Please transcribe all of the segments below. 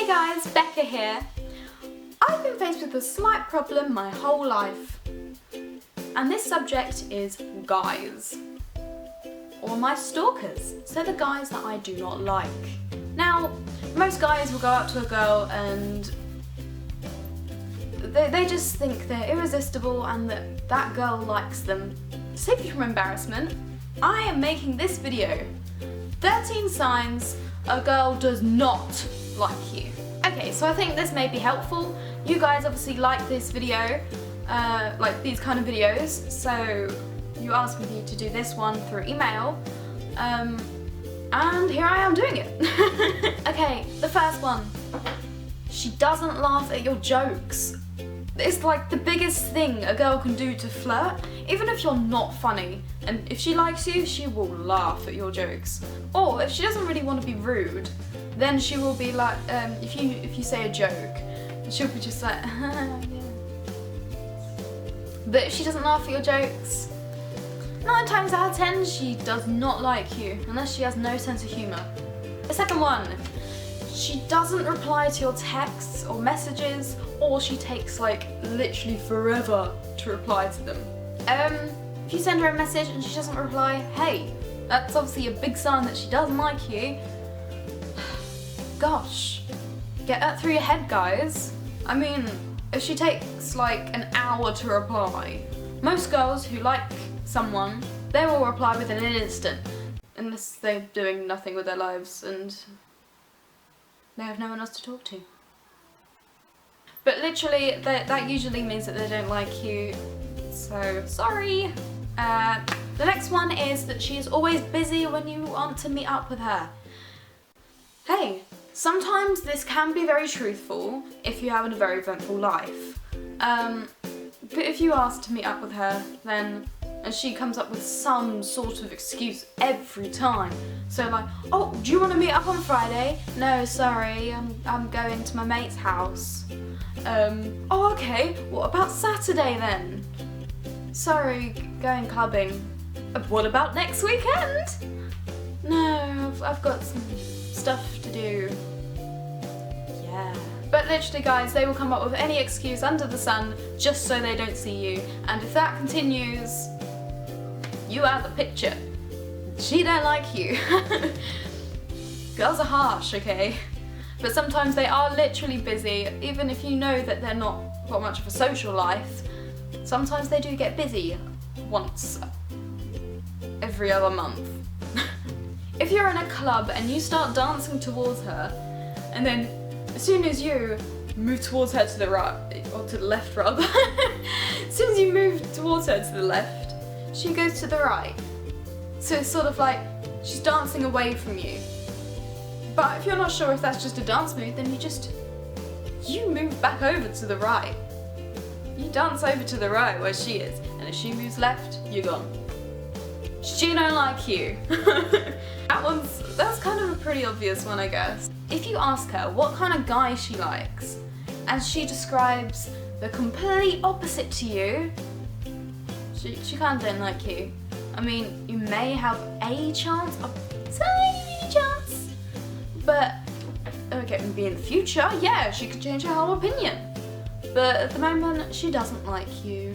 Hey guys, Becca here. I've been faced with a slight problem my whole life, and this subject is guys, or my stalkers, so the guys that I do not like. Now, most guys will go up to a girl and they just think they're irresistible and that girl likes them. To save you from embarrassment, I am making this video. 13 signs a girl does not like you. Okay, so I think this may be helpful. You guys obviously like this video, like these kind of videos, so you asked me to do this one through email, and here I am doing it. Okay, the first one. She doesn't laugh at your jokes. It's like the biggest thing a girl can do to flirt, even if you're not funny. And if she likes you, she will laugh at your jokes. Or if she doesn't really want to be rude, then she will be like, if you say a joke, she'll be just like, yeah. But if she doesn't laugh at your jokes, 9 times out of 10, she does not like you, unless she has no sense of humour. The second one, she doesn't reply to your texts or messages, or she takes like literally forever to reply to them. If you send her a message and she doesn't reply, hey, that's obviously a big sign that she doesn't like you. Gosh, get that through your head, guys. I mean, if she takes like an hour to reply, most girls who like someone, they will reply within an instant, unless they're doing nothing with their lives and they have no one else to talk to. But literally, that usually means that they don't like you, so sorry. The next one is that she is always busy when you want to meet up with her. Hey, sometimes this can be very truthful if you have a very eventful life. But if you ask to meet up with her, then and she comes up with some sort of excuse every time. So like, oh, do you want to meet up on Friday? No, sorry, I'm going to my mate's house. Oh, okay, what about Saturday then? Sorry, going clubbing. What about next weekend? No, I've got some stuff to do. Yeah. But literally, guys, they will come up with any excuse under the sun just so they don't see you. And if that continues, you out the picture. She don't like you. Girls are harsh, okay? But sometimes they are literally busy, even if you know that they're not got much of a social life. Sometimes they do get busy once every other month. If you're in a club and you start dancing towards her, and then as soon as you move towards her to the right, or to the left rather, as soon as you move towards her to the left, she goes to the right. So it's sort of like she's dancing away from you. But if you're not sure if that's just a dance move, then you move back over to the right. You dance over to the right where she is, and if she moves left, you're gone. She don't like you. That's kind of a pretty obvious one, I guess. If you ask her what kind of guy she likes, and she describes the complete opposite to you, she kind of don't like you. I mean, you may have a chance, a tiny chance, but okay, maybe in the future, yeah, she could change her whole opinion. But at the moment, she doesn't like you.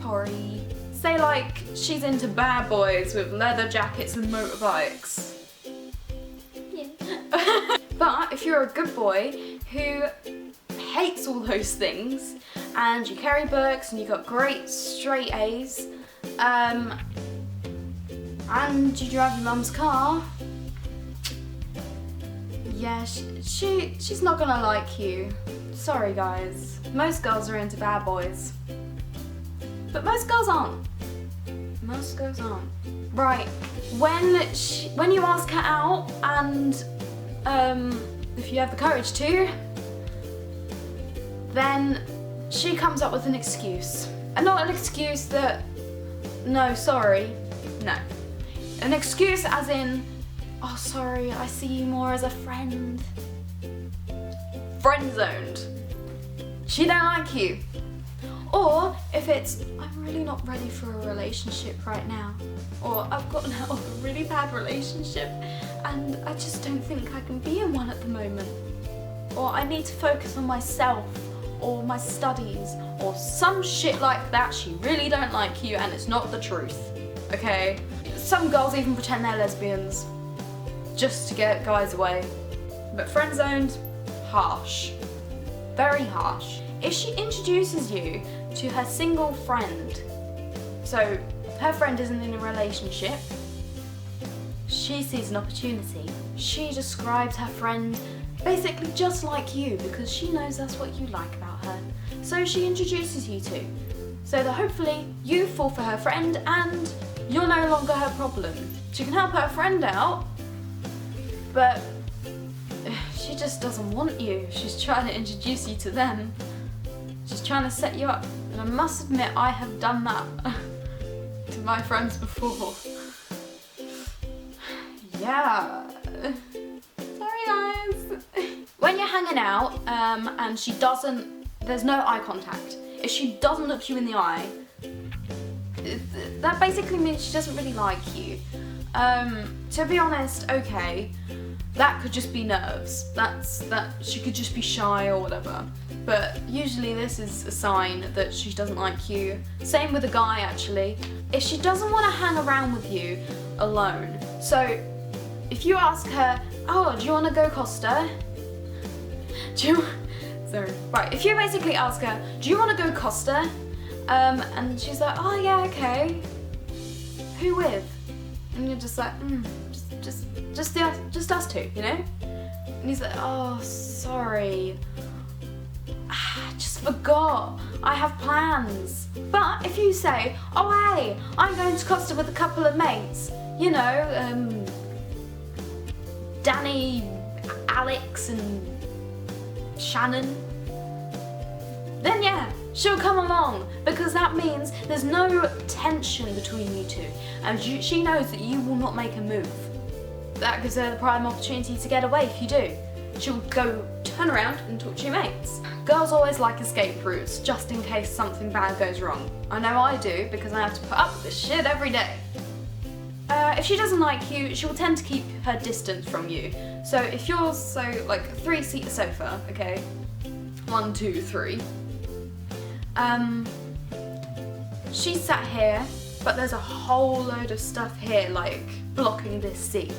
Sorry. Say like she's into bad boys with leather jackets and motorbikes. Yeah. But if you're a good boy who hates all those things, and you carry books and you got great straight A's, and you drive your mum's car, yeah, she's not gonna like you. Sorry guys, most girls are into bad boys. But most girls aren't. Most girls aren't. Right, when you ask her out, and if you have the courage to, then she comes up with an excuse. And not an excuse that, no, sorry, no. An excuse as in, oh sorry, I see you more as a friend. Friendzoned. She don't like you. Or if it's, I'm really not ready for a relationship right now, or I've gotten out of a really bad relationship and I just don't think I can be in one at the moment, or I need to focus on myself or my studies or some shit like that. She really don't like you and it's not the truth, okay? Some girls even pretend they're lesbians just to get guys away. But friend-zoned, harsh. Very harsh. If she introduces you to her single friend, so her friend isn't in a relationship, she sees an opportunity. She describes her friend basically just like you because she knows that's what you like about her. So she introduces you to. So that hopefully you fall for her friend and you're no longer her problem. She can help her friend out, but she just doesn't want you. She's trying to introduce you to them. She's trying to set you up. And I must admit, I have done that to my friends before. Yeah. Sorry guys. When you're hanging out and she doesn't, there's no eye contact. If she doesn't look you in the eye, that basically means she doesn't really like you. To be honest, okay, that could just be nerves. That she could just be shy or whatever. But usually this is a sign that she doesn't like you. Same with a guy actually. If she doesn't want to hang around with you alone. So if you ask her, oh, do you want to go Costa? Right, if you basically ask her, do you want to go Costa? And she's like, oh yeah, okay. Who with? And you're just like, just us two, you know? And he's like, oh, sorry. I just forgot. I have plans. But if you say, oh hey, I'm going to Costa with a couple of mates, you know, Danny, Alex and Shannon, then yeah, she'll come along because that means there's no tension between you two and she knows that you will not make a move. That gives her the prime opportunity to get away if you do. She'll go turn around and talk to your mates. Girls always like escape routes just in case something bad goes wrong. I know I do because I have to put up with this shit every day. If she doesn't like you, she will tend to keep her distance from you. So if you're like a 3-seater sofa, okay, 1, 2, 3. She's sat here, but there's a whole load of stuff here, like blocking this seat.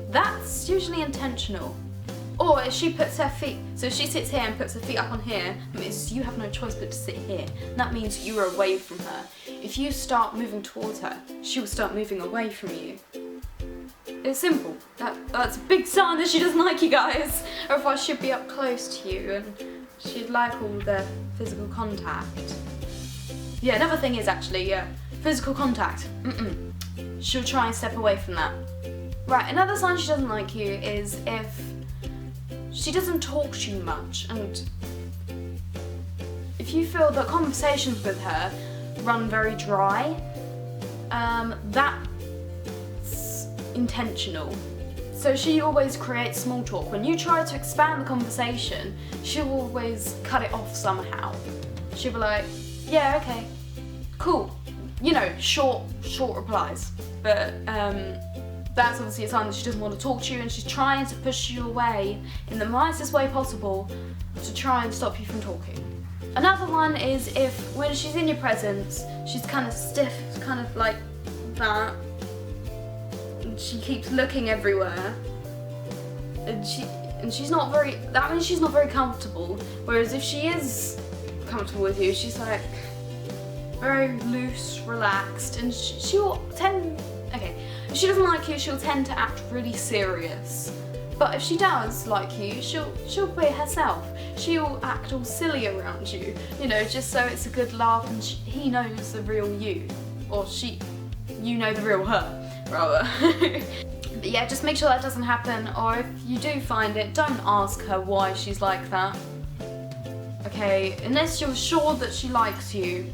That's usually intentional. Or if she puts her feet, so if she sits here and puts her feet up on here, it means you have no choice but to sit here. And that means you are away from her. If you start moving towards her, she will start moving away from you. It's simple. That's a big sign that she doesn't like you guys. Or if I should be up close to you and she'd like all the physical contact. Yeah, another thing is actually, physical contact. She'll try and step away from that. Right, another sign she doesn't like you is if she doesn't talk to you much, and if you feel that conversations with her run very dry, that's intentional. So she always creates small talk. When you try to expand the conversation, she'll always cut it off somehow. She'll be like, yeah, okay, cool. You know, short replies. But that's obviously a sign that she doesn't want to talk to you and she's trying to push you away in the nicest way possible to try and stop you from talking. Another one is if when she's in your presence, she's kind of stiff, kind of like that. And she keeps looking everywhere. And she's not very, that means she's not very comfortable. Whereas if she is comfortable with you, she's like very loose, relaxed, and she'll tend, okay, if she doesn't like you, she'll tend to act really serious. But if she does like you, she'll be herself. She'll act all silly around you, you know, just so it's a good laugh and he knows the real you. Or you know the real her, rather. But yeah, just make sure that doesn't happen, or if you do find it, don't ask her why she's like that. Okay, unless you're sure that she likes you,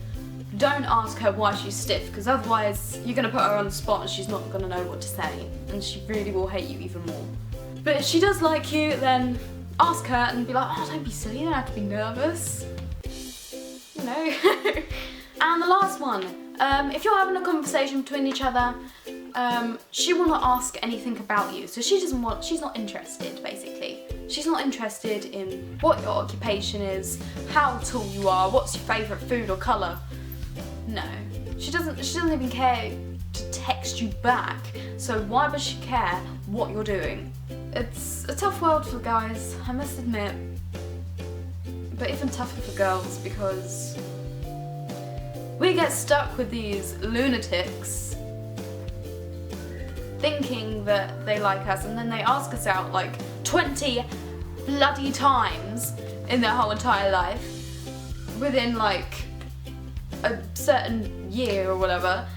don't ask her why she's stiff, because otherwise you're going to put her on the spot and she's not going to know what to say, and she really will hate you even more. But if she does like you, then ask her and be like, oh, don't be silly, you don't have to be nervous. know. And the last one, if you're having a conversation between each other, she will not ask anything about you. So she's not interested, basically. She's not interested in what your occupation is, how tall you are, what's your favourite food or colour. No, she doesn't even care to text you back. So why would she care what you're doing? It's a tough world for guys, I must admit. But even tougher for girls, because we get stuck with these lunatics thinking that they like us, and then they ask us out like 20 bloody times in their whole entire life within like a certain year or whatever,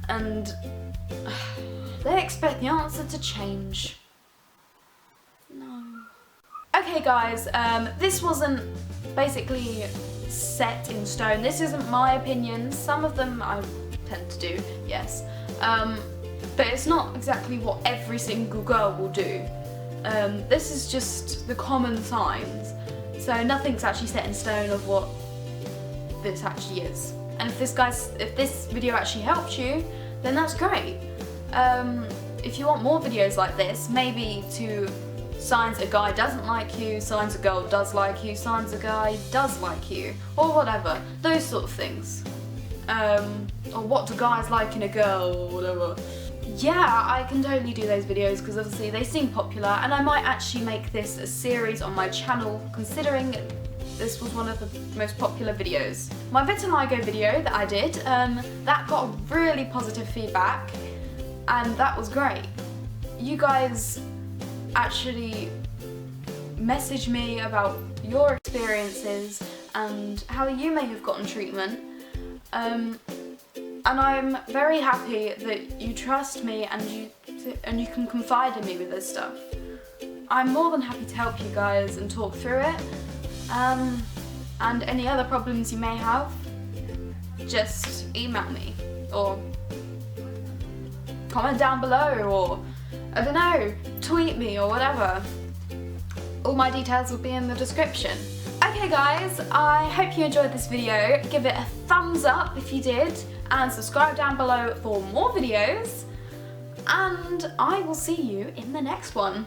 and they expect the answer to change. No. Okay guys, this wasn't basically set in stone. This isn't my opinion. Some of them I tend to do, yes. But it's not exactly what every single girl will do. This is just the common signs. So nothing's actually set in stone of what this actually is. And if this video actually helped you, then that's great. If you want more videos like this, maybe to signs a guy doesn't like you, signs a girl does like you, signs a guy does like you, or whatever, those sort of things. Or what do guys like in a girl, or whatever. Yeah, I can totally do those videos because obviously they seem popular, and I might actually make this a series on my channel, considering this was one of the most popular videos. My vitiligo video that I did, that got really positive feedback, and that was great. You guys actually message me about your experiences and how you may have gotten treatment, and I'm very happy that you trust me and you can confide in me with this stuff. I'm more than happy to help you guys and talk through it, and any other problems you may have, just email me or comment down below, or I don't know, tweet me or whatever. All my details will be in the description. Okay guys, I hope you enjoyed this video. Give it a thumbs up if you did, and subscribe down below for more videos, and I will see you in the next one.